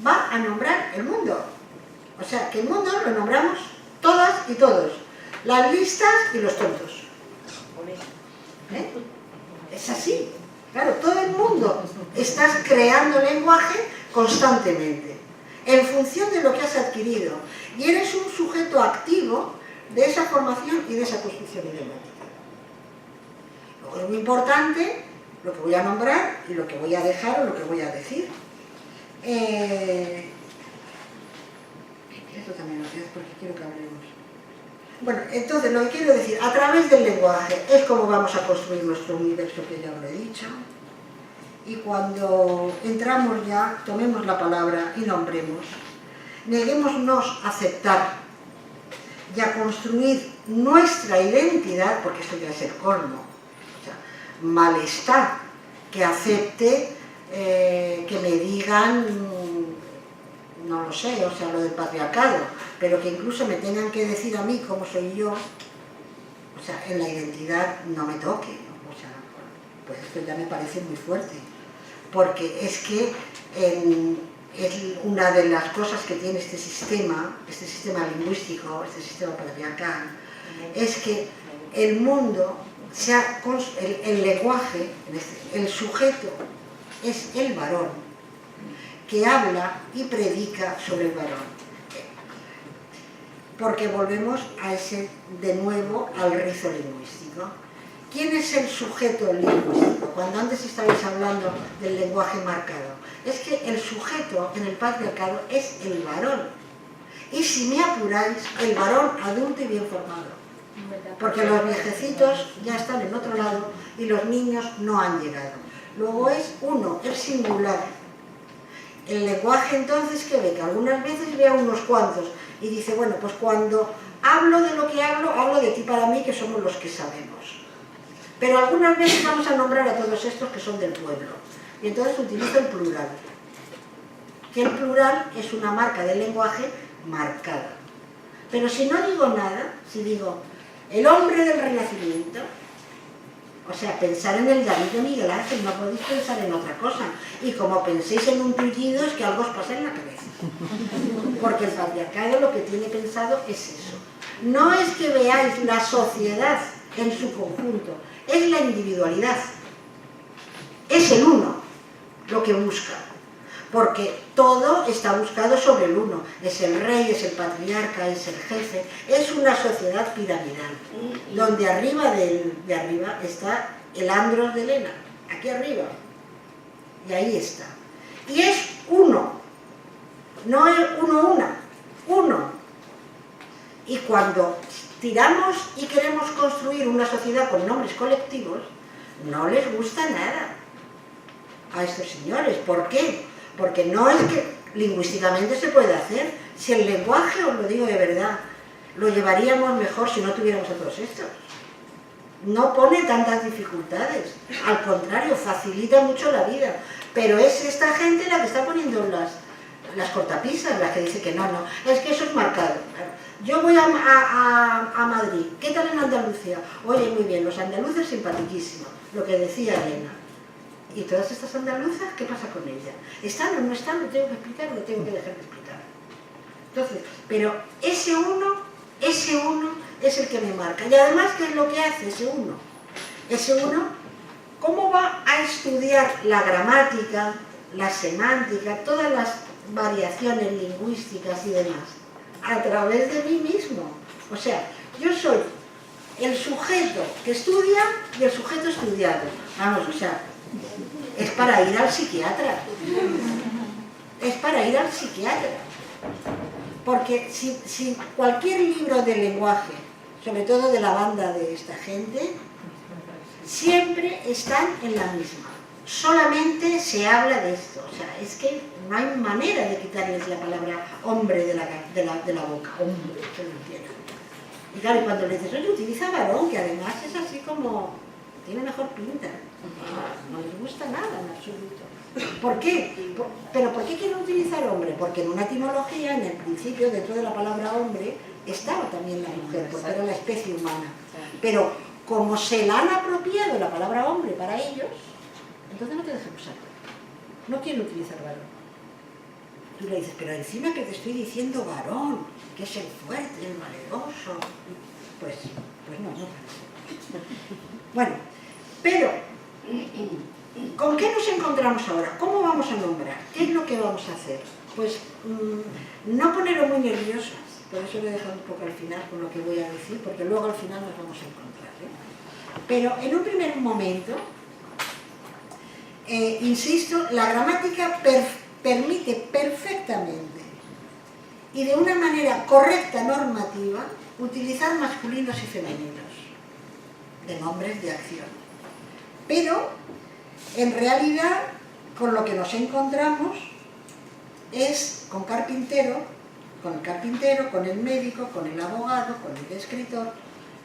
va a nombrar el mundo. O sea, que el mundo lo nombramos todas y todos, las listas y los tontos. Es así. Claro, todo el mundo estás creando lenguaje constantemente, en función de lo que has adquirido. Y eres un sujeto activo de esa formación y de esa construcción idiomática. Luego es muy importante lo que voy a nombrar y lo que voy a dejar o lo que voy a decir. Esto también lo sé porque quiero que hablemos. Bueno, entonces lo que quiero decir, a través del lenguaje es como vamos a construir nuestro universo, que ya lo he dicho. Y cuando entramos ya, tomemos la palabra y nombremos. Neguémonos a aceptar y a construir nuestra identidad, porque esto ya es el colmo. O sea, malestar que acepte, que me digan, no lo sé, o sea, lo del patriarcado, pero que incluso me tengan que decir a mí cómo soy yo, o sea, en la identidad no me toque, ¿no? O sea, pues esto ya me parece muy fuerte, porque es que es una de las cosas que tiene este sistema lingüístico, este sistema patriarcal, es que el mundo, el lenguaje, el sujeto es el varón, que habla y predica sobre el varón. Porque volvemos a de nuevo al rizo lingüístico. ¿Quién es el sujeto lingüístico? Cuando antes estabais hablando del lenguaje marcado. Es que el sujeto en el patriarcado es el varón. Y si me apuráis, el varón adulto y bien formado. Porque los viejecitos ya están en otro lado y los niños no han llegado. Luego es uno, es singular. El lenguaje entonces que ve, que algunas veces ve a unos cuantos y dice, bueno, pues cuando hablo de lo que hablo de ti para mí, que somos los que sabemos. Pero algunas veces vamos a nombrar a todos estos que son del pueblo. Y entonces utilizo el plural. Que el plural es una marca del lenguaje marcada. Pero si no digo nada, si digo el hombre del Renacimiento, o sea, pensar en el David de Miguel Ángel, no podéis pensar en otra cosa. Y como penséis en un tullido, es que algo os pasa en la cabeza. Porque el patriarcado lo que tiene pensado es eso. No es que veáis la sociedad en su conjunto, es la individualidad. Es el uno lo que busca. Porque todo está buscado sobre el uno. Es el rey, es el patriarca, es el jefe. Es una sociedad piramidal, donde arriba de arriba está el andros de Helena, aquí arriba. Y ahí está. Y es uno. No es uno. Y cuando tiramos y queremos construir una sociedad con nombres colectivos, no les gusta nada a estos señores. ¿Por qué? Porque no es que lingüísticamente se puede hacer. Si el lenguaje, os lo digo de verdad, lo llevaríamos mejor si no tuviéramos a todos estos. No pone tantas dificultades, al contrario, facilita mucho la vida. Pero es esta gente la que está poniendo las cortapisas, la que dice que no, es que eso es marcado. Yo voy a Madrid, ¿qué tal en Andalucía? Oye, muy bien, los andaluces simpaticísimos, lo que decía Elena. ¿Y todas estas andaluzas, qué pasa con ellas? ¿Están o no están? ¿Lo tengo que explicar o lo tengo que dejar de explicar? Entonces, pero ese uno es el que me marca. Y además, ¿qué es lo que hace ese uno? S1, ¿cómo va a estudiar la gramática, la semántica, todas las variaciones lingüísticas y demás? A través de mí mismo. O sea, yo soy el sujeto que estudia y el sujeto estudiado. Vamos, o sea, es para ir al psiquiatra. Es para ir al psiquiatra. Porque si cualquier libro de lenguaje, sobre todo de la banda de esta gente, siempre están en la misma. Solamente se habla de esto. O sea, es que no hay manera de quitarles la palabra hombre de la boca. Hombre, que lo entiendan. Y claro, cuando le dices, oye, utiliza varón, que además es así como, tiene mejor pinta. No les gusta nada en absoluto. ¿Por qué? ¿Pero por qué quieren utilizar hombre? Porque en una etimología, en el principio, dentro de la palabra hombre, estaba también la mujer, porque era la especie humana. Pero como se la han apropiado la palabra hombre para ellos, entonces no te dejan usarla. No quieren utilizar varón. Tú le dices, pero encima que te estoy diciendo varón, que es el fuerte, el valeroso. Pues no parece. Bueno, pero ¿con qué nos encontramos ahora? ¿Cómo vamos a nombrar? ¿Qué es lo que vamos a hacer? Pues no poneros muy nerviosas, por eso lo he dejado un poco al final con lo que voy a decir, porque luego al final nos vamos a encontrar, ¿eh? Pero en un primer momento, insisto, la gramática permite perfectamente y de una manera correcta, normativa, utilizar masculinos y femeninos de nombres de acción. Pero, en realidad, con lo que nos encontramos es con el carpintero, con el médico, con el abogado, con el escritor,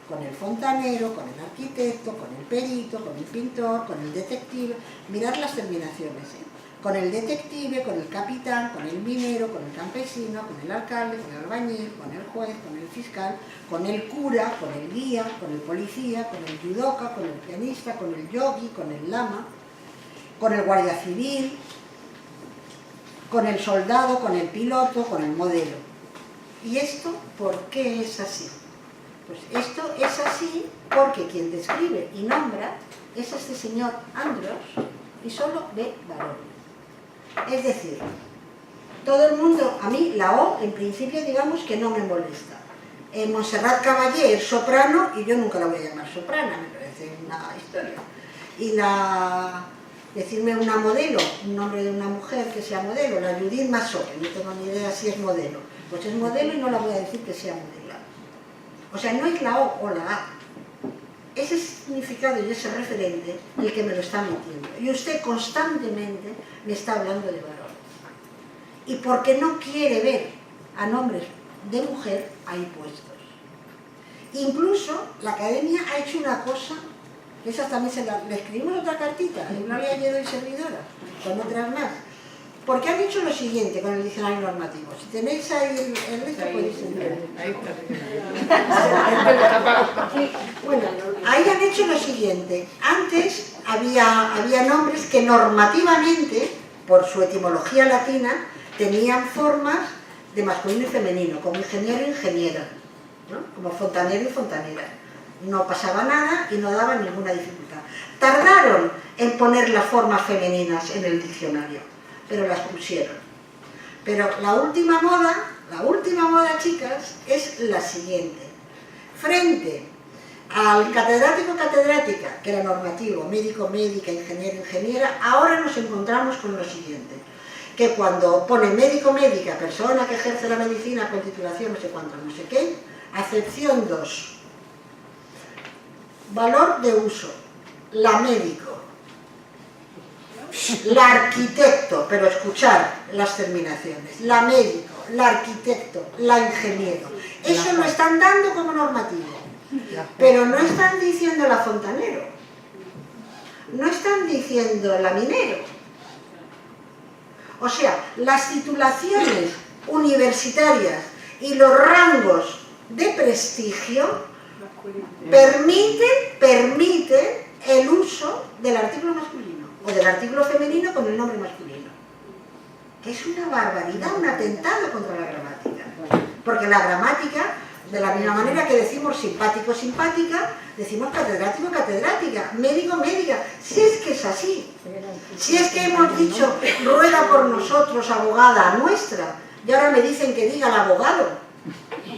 con el fontanero, con el arquitecto, con el perito, con el pintor, con el detective. Mirad las terminaciones, ¿eh? Con el detective, con el capitán, con el minero, con el campesino, con el alcalde, con el albañil, con el juez, con el fiscal, con el cura, con el guía, con el policía, con el judoka, con el pianista, con el yogi, con el lama, con el guardia civil, con el soldado, con el piloto, con el modelo. ¿Y esto por qué es así? Pues esto es así porque quien describe y nombra es este señor Andros y solo ve varón. Es decir, todo el mundo, a mí la O en principio digamos que no me molesta. Montserrat Caballé es soprano y yo nunca la voy a llamar soprana, me parece una historia. Y decirme una modelo, un nombre de una mujer que sea modelo, la Judith Massó, que no tengo ni idea si es modelo. Pues es modelo y no la voy a decir que sea modelo. O sea, no es la O la A. Ese significado y ese referente el que me lo está metiendo. Y usted constantemente me está hablando de varón. Y porque no quiere ver a nombres de mujer ahí puestos. Incluso la academia ha hecho una cosa, esa también le escribimos otra cartita, en una ley de servidora, con otras más. Porque han dicho lo siguiente con el diccionario normativo. Si tenéis ahí el resto, podéis entender. Bueno, ahí han hecho lo siguiente. Antes había nombres que normativamente, por su etimología latina, tenían formas de masculino y femenino, como ingeniero e ingeniera, ¿no? Como fontanero y fontanera. No pasaba nada y no daba ninguna dificultad. Tardaron en poner las formas femeninas en el diccionario, pero las pusieron. Pero la última moda, chicas, es la siguiente. Frente al catedrático, catedrática, que era normativo, médico, médica, ingeniero, ingeniera, ahora nos encontramos con lo siguiente, que cuando pone médico, médica, persona que ejerce la medicina con titulación no sé cuánto, no sé qué, acepción 2. Valor de uso, la médico, la arquitecto, pero escuchar las terminaciones, la médico, la arquitecto, la ingeniero. Eso lo están dando como normativo, pero no están diciendo la fontanero, no están diciendo la minero. O sea, las titulaciones universitarias y los rangos de prestigio permiten el uso del artículo masculino o del artículo femenino con el nombre masculino. Que es una barbaridad, un atentado contra la gramática. Porque la gramática De la misma manera que decimos simpático, simpática, decimos catedrático, catedrática, médico, médica. Si es que es así. Si es que hemos dicho, ruega por nosotros, abogada nuestra, y ahora me dicen que diga el abogado.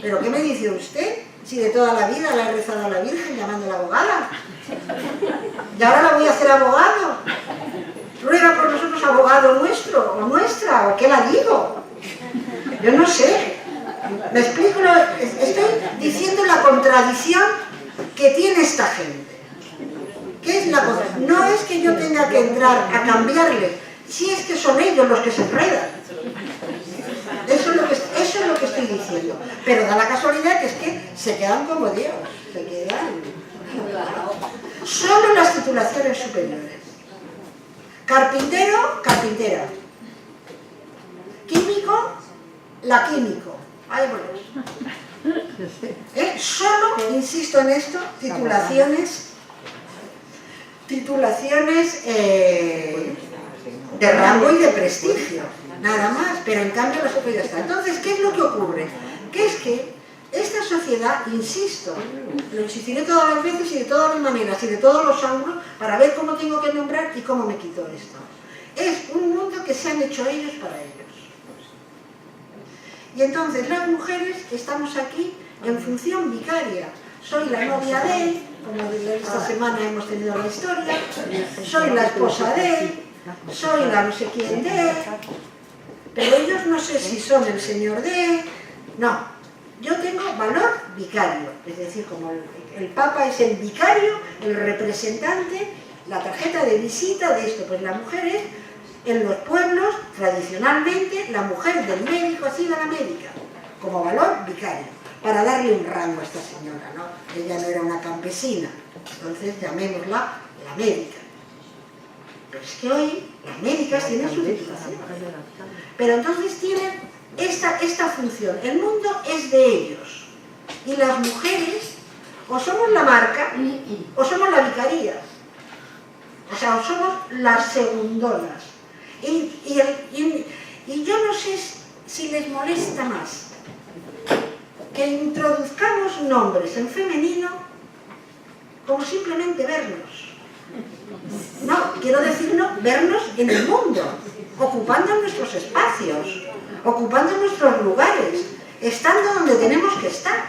¿Pero qué me dice usted? Si de toda la vida la he rezado a la Virgen llamándola abogada. Y ahora la voy a hacer abogado. Ruega por nosotros, abogado nuestro, o nuestra, o qué la digo. Yo no sé. Me explico, estoy diciendo la contradicción que tiene esta gente. ¿Qué es la cosa? No es que yo tenga que entrar a cambiarle, si es que son ellos los que se enredan. Eso es lo que estoy diciendo. Pero da la casualidad que es que se quedan como Dios. Se quedan. Solo las titulaciones superiores. Carpintero, carpintera. Químico, la químico. Ahí volvemos. Solo, insisto en esto, titulaciones de rango y de prestigio, nada más, pero en cambio la sociedad está. Entonces, ¿qué es lo que ocurre? Que es que esta sociedad, insisto, lo insistiré todas las veces y de todas las maneras y de todos los ángulos para ver cómo tengo que nombrar y cómo me quito esto. Es un mundo que se han hecho ellos para ellos. Y entonces las mujeres estamos aquí en función vicaria. Soy la novia de él, como esta semana hemos tenido la historia, soy la esposa de él, soy la no sé quién de él, pero ellos no sé si son el señor de él, no. Yo tengo valor vicario, es decir, como el Papa es el vicario, el representante, la tarjeta de visita de esto, pues la mujer es, en los pueblos, tradicionalmente, la mujer del médico ha sido la médica, como valor vicario, para darle un rango a esta señora, ¿no? Ella no era una campesina, entonces llamémosla la médica. Pero es que hoy las médicas tienen su titulación, pero entonces tienen esta función. El mundo es de ellos, y las mujeres o somos la marca o somos la vicaría, o sea, o somos las segundonas. Y yo no sé si les molesta más que introduzcamos nombres en femenino como simplemente vernos. No, quiero decir no, vernos en el mundo, ocupando nuestros espacios, ocupando nuestros lugares, estando donde tenemos que estar.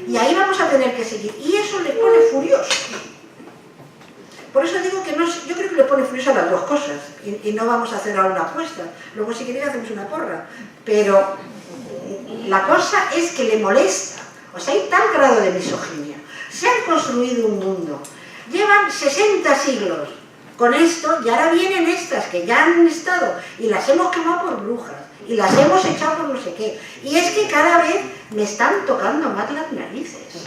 Y ahí vamos a tener que seguir. Y eso les pone furiosos. Por eso digo que no, yo creo que le pone furioso a las dos cosas. Y no vamos a hacer ahora una apuesta. Luego si queréis hacemos una porra. Pero la cosa es que le molesta. O sea, hay tal grado de misoginia. Se han construido un mundo. Llevan 60 siglos con esto y ahora vienen estas que ya han estado y las hemos quemado por brujas y las hemos echado por no sé qué. Y es que cada vez me están tocando más las narices.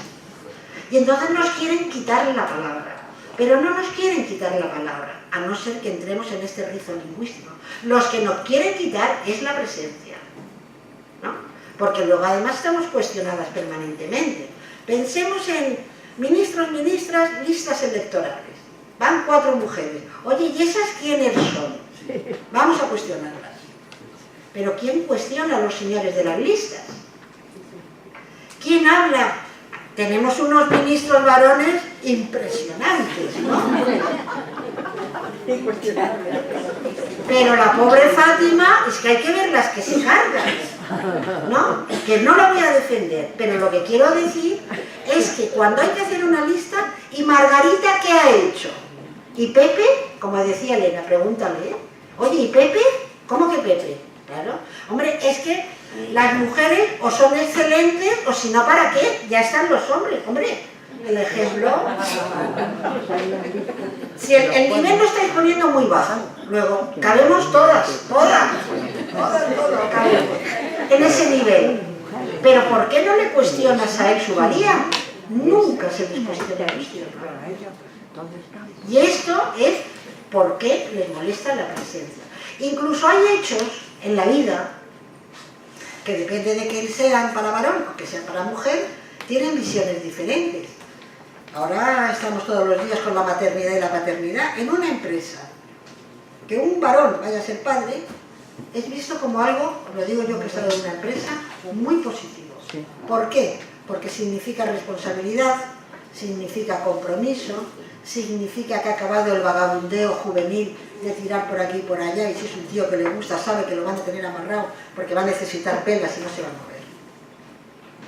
Y entonces nos quieren quitar la palabra. Pero no nos quieren quitar la palabra, a no ser que entremos en este rizo lingüístico. Los que nos quieren quitar es la presencia, ¿no? Porque luego además estamos cuestionadas permanentemente. Pensemos en ministros, ministras, listas electorales. Van 4 mujeres. Oye, ¿y esas quiénes son? Vamos a cuestionarlas. Pero ¿quién cuestiona a los señores de las listas? ¿Quién habla? Tenemos unos ministros varones impresionantes, ¿no? Pero la pobre Fátima, es que hay que ver las que se cargan, ¿no? Que no la voy a defender, pero lo que quiero decir es que cuando hay que hacer una lista, ¿y Margarita qué ha hecho? ¿Y Pepe? Como decía Elena, pregúntale, ¿eh? Oye, ¿y Pepe? ¿Cómo que Pepe? Claro. Hombre, es que las mujeres o son excelentes o si no, ¿para qué? Ya están los hombres. Hombre, el ejemplo... Si el nivel lo estáis poniendo muy bajo, luego cabemos todas, cabemos en ese nivel. Pero ¿por qué no le cuestionas a él su valía? Nunca se les cuestiona a ellos. Y esto es por qué les molesta la presencia. Incluso hay hechos en la vida que depende de que sean para varón o que sean para mujer, tienen visiones diferentes. Ahora estamos todos los días con la maternidad y la paternidad. En una empresa, que un varón vaya a ser padre, es visto como algo, os lo digo yo que he estado en una empresa, muy positivo. ¿Por qué? Porque significa responsabilidad, significa compromiso, significa que ha acabado el vagabundeo juvenil de tirar por aquí y por allá, y si es un tío que le gusta sabe que lo van a tener amarrado porque va a necesitar pelas y no se va a mover.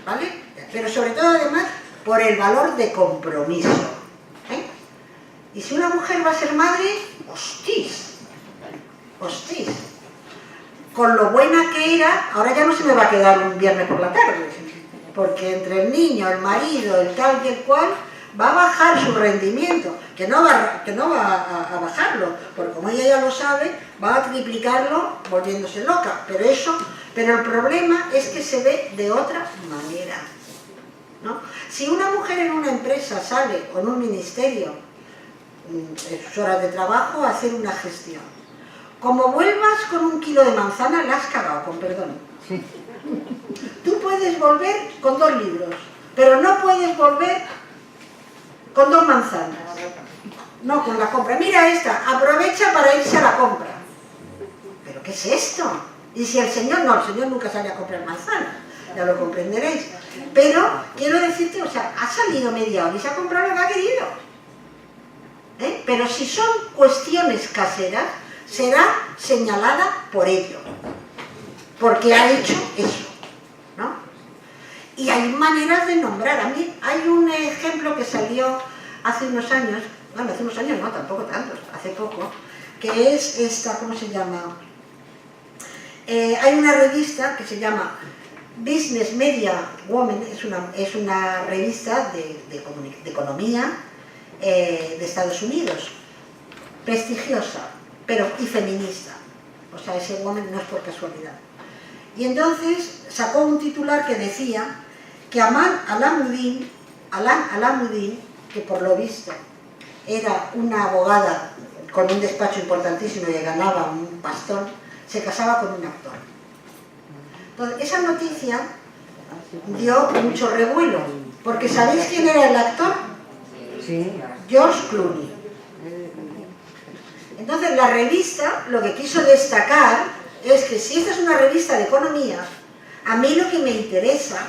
¿Vale? Pero sobre todo además por el valor de compromiso. ¿Eh? Y si una mujer va a ser madre, hostis, con lo buena que era, ahora ya no se me va a quedar un viernes por la tarde, porque entre el niño, el marido, el tal y el cual, va a bajar su rendimiento, que no va a bajarlo, porque como ella ya lo sabe, va a triplicarlo volviéndose loca, pero el problema es que se ve de otra manera, ¿no? Si una mujer en una empresa sale, o en un ministerio, en sus horas de trabajo, a hacer una gestión, como vuelvas con 1 kilo de manzana, la has cagado, con perdón.
Sí.
Tú puedes volver con 2 libros, pero no puedes volver con 2 manzanas. No, con la compra. Mira esta, aprovecha para irse a la compra. ¿Pero qué es esto? Y si el señor nunca sale a comprar manzanas, ya lo comprenderéis. Pero, quiero decirte, o sea, ha salido media hora y se ha comprado lo que ha querido. Pero si son cuestiones caseras, será señalada por ello, porque ha hecho eso, ¿no? Y hay maneras de nombrar. A mí hay un ejemplo que salió hace unos años, bueno, hace unos años no, tampoco tantos, hace poco, que es esta, ¿cómo se llama? Hay una revista que se llama Business Media Woman, es una revista de economía de Estados Unidos, prestigiosa, y feminista, o sea, ese woman no es por casualidad. Y entonces sacó un titular que decía que Aman Alamuddin, que por lo visto era una abogada con un despacho importantísimo y ganaba un pastón, se casaba con un actor. Entonces, esa noticia dio mucho revuelo, porque ¿sabéis quién era el actor?
Sí.
George Clooney. Entonces la revista lo que quiso destacar es que si esta es una revista de economía, a mí lo que me interesa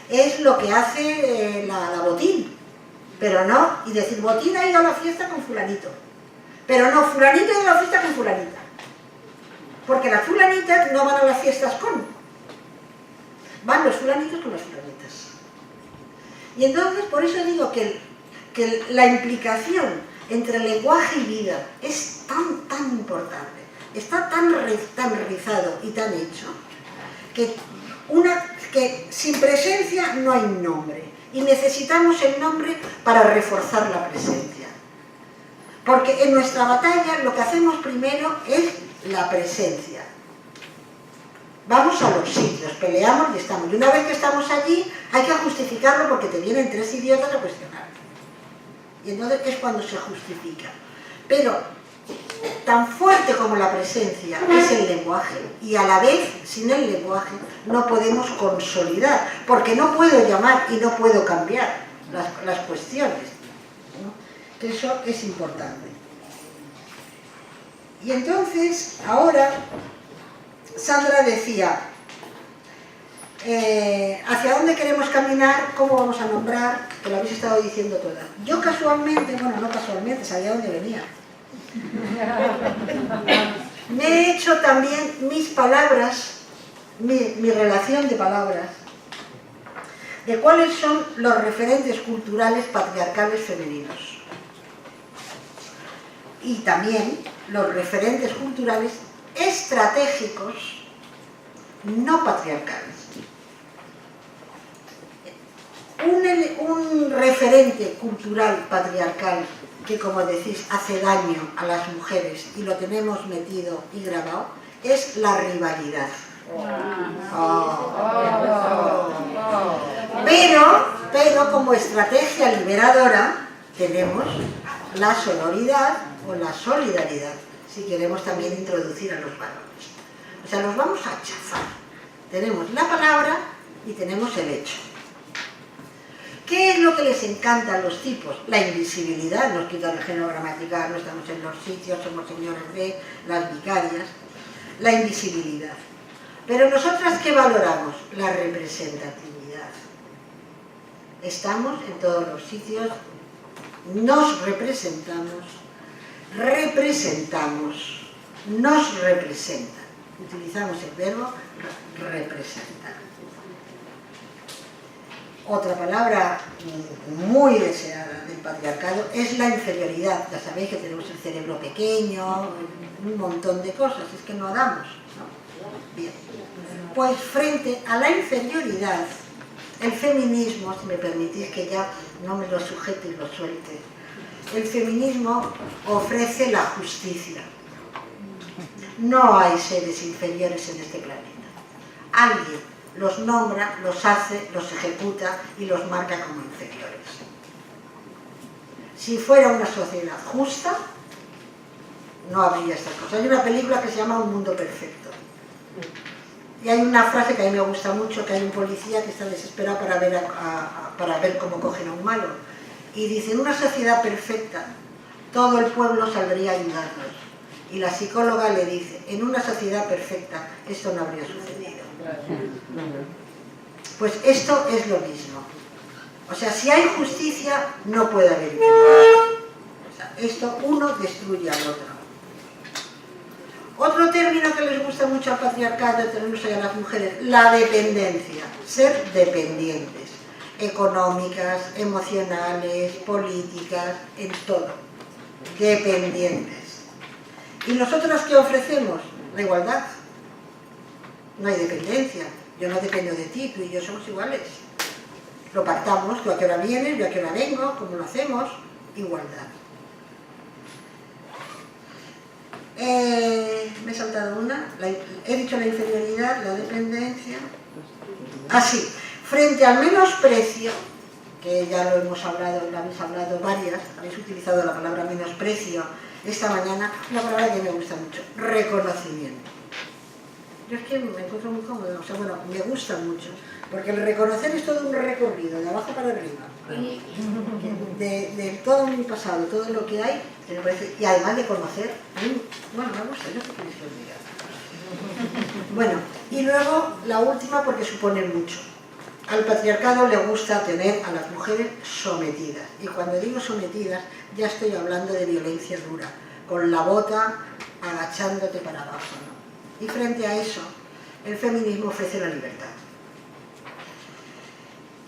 es lo que hace la Botín, pero no, y decir Botín ha ido a la fiesta con fulanito, pero no, fulanito ha ido a la fiesta con fulanita, porque las fulanitas no van a las fiestas van los fulanitos con las fulanitas. Y entonces por eso digo que la implicación entre lenguaje y vida es tan importante, está tan rizado y tan hecho, que sin presencia no hay nombre, y necesitamos el nombre para reforzar la presencia. Porque en nuestra batalla lo que hacemos primero es la presencia. Vamos a los sitios, peleamos y estamos. Y una vez que estamos allí, hay que justificarlo porque te vienen 3 idiotas a cuestionar. Y entonces es cuando se justifica. Pero tan fuerte como la presencia es el lenguaje, y a la vez, sin el lenguaje, no podemos consolidar, porque no puedo llamar y no puedo cambiar las cuestiones, ¿no? Eso es importante. Y entonces, ahora, Sandra decía, hacia dónde queremos caminar, cómo vamos a nombrar, que lo habéis estado diciendo todas. Yo casualmente, bueno, no casualmente, sabía dónde venía. Me he hecho también mis palabras, mi relación de palabras, de cuáles son los referentes culturales patriarcales femeninos. Y también los referentes culturales estratégicos no patriarcales. Un referente cultural patriarcal que, como decís, hace daño a las mujeres y lo tenemos metido y grabado, es la rivalidad. Pero como estrategia liberadora tenemos la sororidad o la solidaridad, si queremos también introducir a los varones. O sea, los vamos a chafar. Tenemos la palabra y tenemos el hecho. ¿Qué es lo que les encanta a los tipos? La invisibilidad, nos quitan el género gramatical, no estamos en los sitios, somos señores de las vicarias. la invisibilidad. Pero nosotras, ¿qué valoramos? La representatividad. Estamos en todos los sitios, nos representamos, nos representan. Utilizamos el verbo representar. Otra palabra muy deseada del patriarcado es la inferioridad. Ya sabéis que tenemos el cerebro pequeño, un montón de cosas, es que no damos, ¿no? Bien. Pues frente a la inferioridad, el feminismo, si me permitís que ya no me lo sujete y lo suelte, el feminismo ofrece la justicia. No hay seres inferiores en este planeta. Alguien los nombra, los hace, los ejecuta y los marca como inferiores. Si fuera una sociedad justa, no habría estas cosas. Hay una película que se llama Un mundo perfecto. Y hay una frase que a mí me gusta mucho, que hay un policía que está desesperado para ver cómo cogen a un malo. Y dice, en una sociedad perfecta, todo el pueblo saldría a ayudarnos. Y la psicóloga le dice, en una sociedad perfecta, esto no habría sucedido. Pues esto es lo mismo. O sea, si hay justicia, no puede haber inferioridad. O sea, esto uno destruye al otro. Otro término que les gusta mucho al patriarcado, tenemos ahí a las mujeres, la dependencia. Ser dependientes. Económicas, emocionales, políticas, en todo. Dependientes. ¿Y nosotros qué ofrecemos? La igualdad. No hay dependencia. Yo no dependo de ti, tú y yo somos iguales. Lo pactamos, tú a qué hora vienes, yo a qué hora vengo, cómo lo hacemos. Igualdad. Me he saltado una. He dicho la inferioridad, la dependencia. Así, frente al menosprecio, que ya lo hemos hablado, lo habéis hablado varias, habéis utilizado la palabra menosprecio esta mañana, una palabra que me gusta mucho, reconocimiento. Yo es que me encuentro muy cómoda, o sea, bueno, me gusta mucho, porque el reconocer es todo un recorrido, de abajo para arriba, de todo mi pasado, todo lo que hay, me parece, y además de conocer, bueno, me gusta, yo qué queréis que os diga. Bueno, y luego la última porque supone mucho. Al patriarcado le gusta tener a las mujeres sometidas, y cuando digo sometidas, ya estoy hablando de violencia dura, con la bota agachándote para abajo, ¿no? Y frente a eso, el feminismo ofrece la libertad.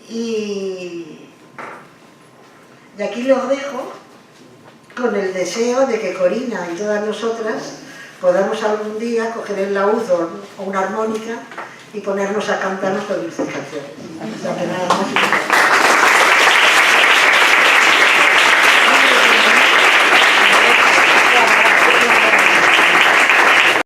Y aquí los dejo con el deseo de que Corina y todas nosotras podamos algún día coger el laúd o una armónica y ponernos a cantar nuestras dulces canciones. O sea, que nada más.